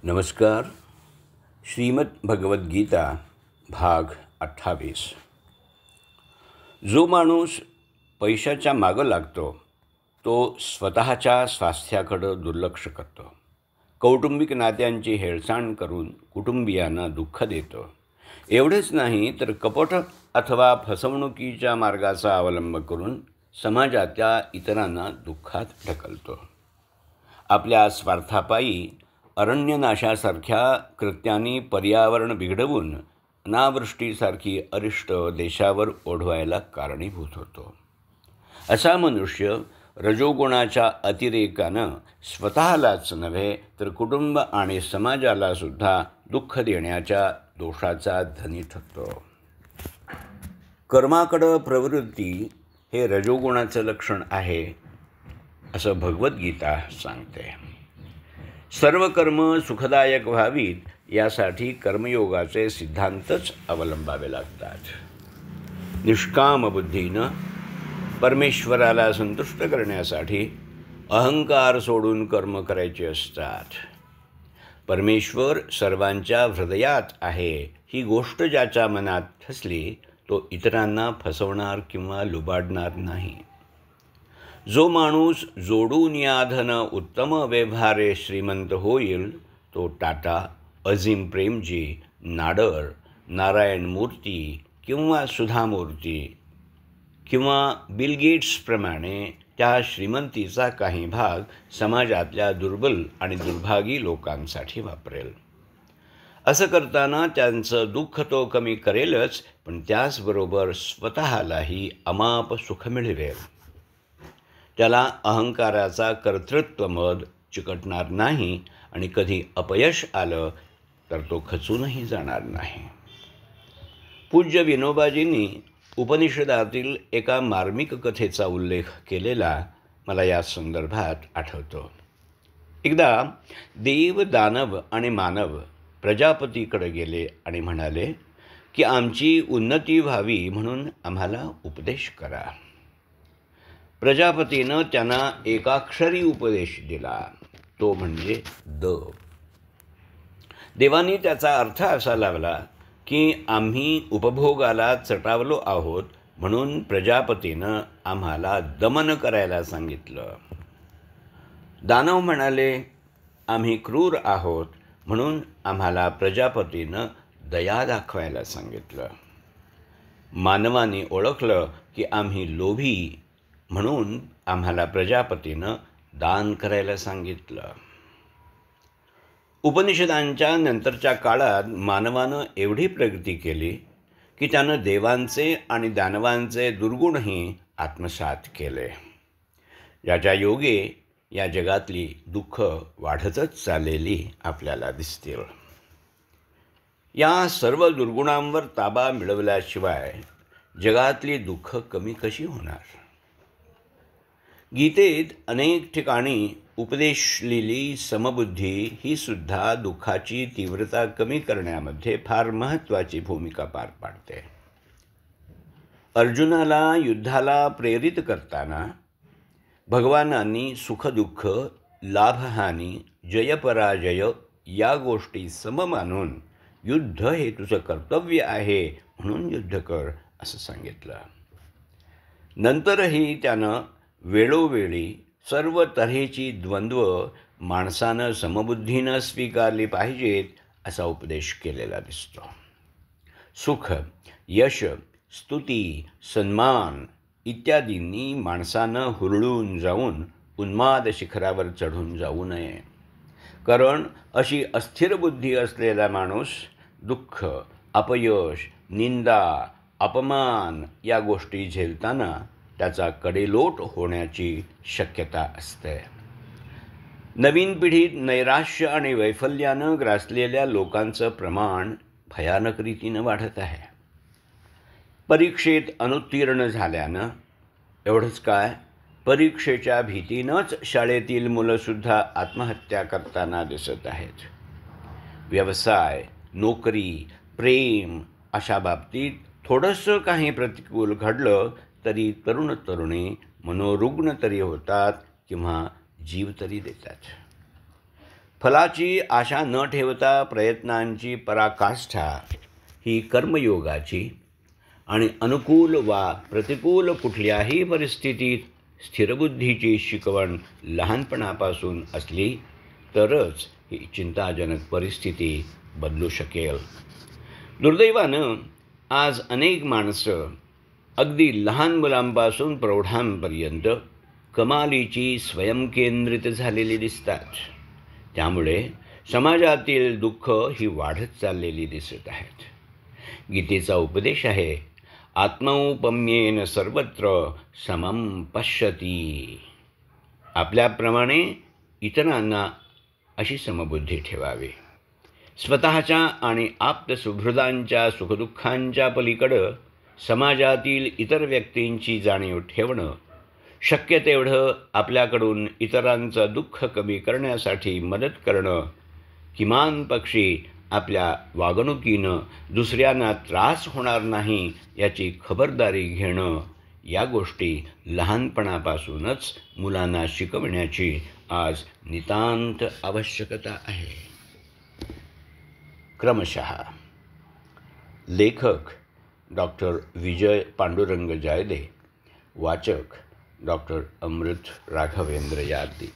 नमस्कार. श्रीमद भगवद्गीता भाग 28. जो माणूस पैशाच्या मागं लागतो तो स्वतःच्या स्वास्थ्याकडं दुर्लक्ष करतो. कौटुंबिक नात्यांची हेळसांड करून कुटुंबियांना दुःख देतो. एवढेच नाही तर कपट अथवा फसवणुकीच्या मार्गाचा अवलंब करून समाजातल्या इतरांना दुःखात ढकलतो. आपल्या स्वार्थापायी अरण्यनाशासारख्या कृत्यांनी पर्यावरण बिघडवून अनावृष्टीसारखी अरिष्ट देशावर ओढवायला कारणीभूत होतो. असा मनुष्य रजोगुणाच्या अतिरेकानं स्वतःलाच नव्हे तर कुटुंब आणि समाजाला सुद्धा दुःख देण्याच्या दोषाचा धनी ठरतो. कर्माकडं प्रवृत्ती हे रजोगुणाचं लक्षण आहे असं भगवद्गीता सांगते. सर्व कर्म सुखदायक व्हावीत यासाठी कर्मयोगाचे सिद्धांतच अवलंबावे लागतात. निष्काम बुद्धीनं परमेश्वराला संतुष्ट करण्यासाठी अहंकार सोडून कर्म करायचे असतात. परमेश्वर सर्वांच्या हृदयात आहे ही गोष्ट ज्याच्या मनात ठसली तो इतरांना फसवणार किंवा लुबाडणार नाही. जो माणूस जोडून या धन उत्तम व्यवहारे श्रीमंत होईल तो टाटा, अझीम प्रेमजी, नाडर, नारायण मूर्ती किंवा सुधामूर्ती किंवा बिल गेट्सप्रमाणे त्या श्रीमंतीचा काही भाग समाजातल्या दुर्बल आणि दुर्भागी लोकांसाठी वापरेल. असं करताना त्यांचं दुःख तो कमी करेलच, पण त्याचबरोबर स्वतःलाही अमाप सुख मिळवेल. त्याला अहंकाराचा कर्तृत्वमद चिकटणार नाही आणि कधी अपयश आलं तर तो खचूनही जाणार नाही. पूज्य विनोबाजींनी उपनिषदातील एका मार्मिक कथेचा उल्लेख केलेला मला या संदर्भात आठवतो. एकदा देव, दानव आणि मानव प्रजापतीकडे गेले आणि म्हणाले की आमची उन्नती व्हावी म्हणून आम्हाला उपदेश करा. प्रजापतीनं त्यांना एकाक्षरी उपदेश दिला, तो म्हणजे द. देवानी त्याचा अर्थ असा लावला की आम्ही उपभोगाला चटावलो आहोत म्हणून प्रजापतीनं आम्हाला दमन करायला सांगितलं. दानव म्हणाले आम्ही क्रूर आहोत म्हणून आम्हाला प्रजापतीनं दया दाखवायला सांगितलं. मानवाने ओळखलं की आम्ही लोभी म्हणून आम्हाला प्रजापतीनं दान करायला सांगितलं. उपनिषदांच्या नंतरच्या काळात मानवानं एवढी प्रगती केली की त्यानं देवांचे आणि दानवांचे दुर्गुणही आत्मसात केले. याच्या योगे या जगातली दुःख वाढतच चाललेली आपल्याला दिसतील. या सर्व दुर्गुणांवर ताबा मिळवल्याशिवाय जगातली दुःख कमी कशी होणार? गीतेत अनेक ठिकाणी उपदेशलेली समबुद्धी ही सुद्धा दुःखाची तीव्रता कमी करण्यामध्ये फार महत्त्वाची भूमिका पार पाडते. अर्जुनाला युद्धाला प्रेरित करताना भगवानांनी सुखदुःख, लाभहानी, जयपराजय या गोष्टी सम मानून युद्ध हे तुझं कर्तव्य आहे म्हणून युद्ध कर असं सांगितलं. नंतरही त्यानं वेळोवेळी सर्व तऱ्हेची द्वंद्व माणसानं समबुद्धीनं स्वीकारली पाहिजेत असा उपदेश केलेला दिसतो. सुख, यश, स्तुती, सन्मान इत्यादींनी माणसानं हुरळून जाऊन उन्माद शिखरावर चढून जाऊ नये. कारण अशी अस्थिर बुद्धी असलेला माणूस दुःख, अपयश, निंदा, अपमान या गोष्टी झेलताना त्याचा कडेलोट होण्याची शक्यता असते. नवीन पिढीत नैराश्य आणि वैफल्यानं ग्रासलेल्या लोकांचं प्रमाण भयानक रीतीनं वाढत आहे. परीक्षेत अनुत्तीर्ण झाल्यानं, एवढंच काय, परीक्षेच्या भीतीनंच शाळेतील मुलंसुद्धा आत्महत्या करताना दिसत आहेत. व्यवसाय, नोकरी, प्रेम अशा बाबतीत थोडंसं काही प्रतिकूल घडलं तरी तरुण तरुणी मनोरुग्ण तरी होतात किंवा जीव तरी देतात. फलाची आशा न ठेवता प्रयत्नांची पराकाष्ठा ही कर्मयोगाची आणि अनुकूल वा प्रतिकूल कुठल्याही परिस्थितीत स्थिरबुद्धीची शिकवण लहानपणापासून असली तरच ही चिंताजनक परिस्थिती बदलू शकेल. दुर्दैवानं आज अनेक माणसं अगदी लहान मुलांपासून प्रौढांपर्यंत कमालीची स्वयंकेंद्रित झालेली दिसतात. त्यामुळे समाजातील दुःख ही वाढत चाललेली दिसत आहेत. गीतेचा उपदेश आहे, आत्मौपम्येन सर्वत्र समं पश्यती. आपल्याप्रमाणे इतरांना अशी समबुद्धी ठेवावी. स्वतःच्या आणि आप्तसुहृदांच्या सुखदुःखांच्या पलीकडं समाजातील इतर व्यक्तींची जाणीव ठेवणं, शक्य तेवढं आपल्याकडून इतरांचं दुःख कमी करण्यासाठी मदत करणं, किमान पक्षी आपल्या वागणुकीनं दुसऱ्यांना त्रास होणार नाही याची खबरदारी घेणं, या गोष्टी लहानपणापासूनच मुलांना शिकवण्याची आज नितांत आवश्यकता आहे. क्रमशः लेखक डॉक्टर विजय पांडुरंग जायदे, वाचक डॉक्टर अमृत राघवेंद्र यादी.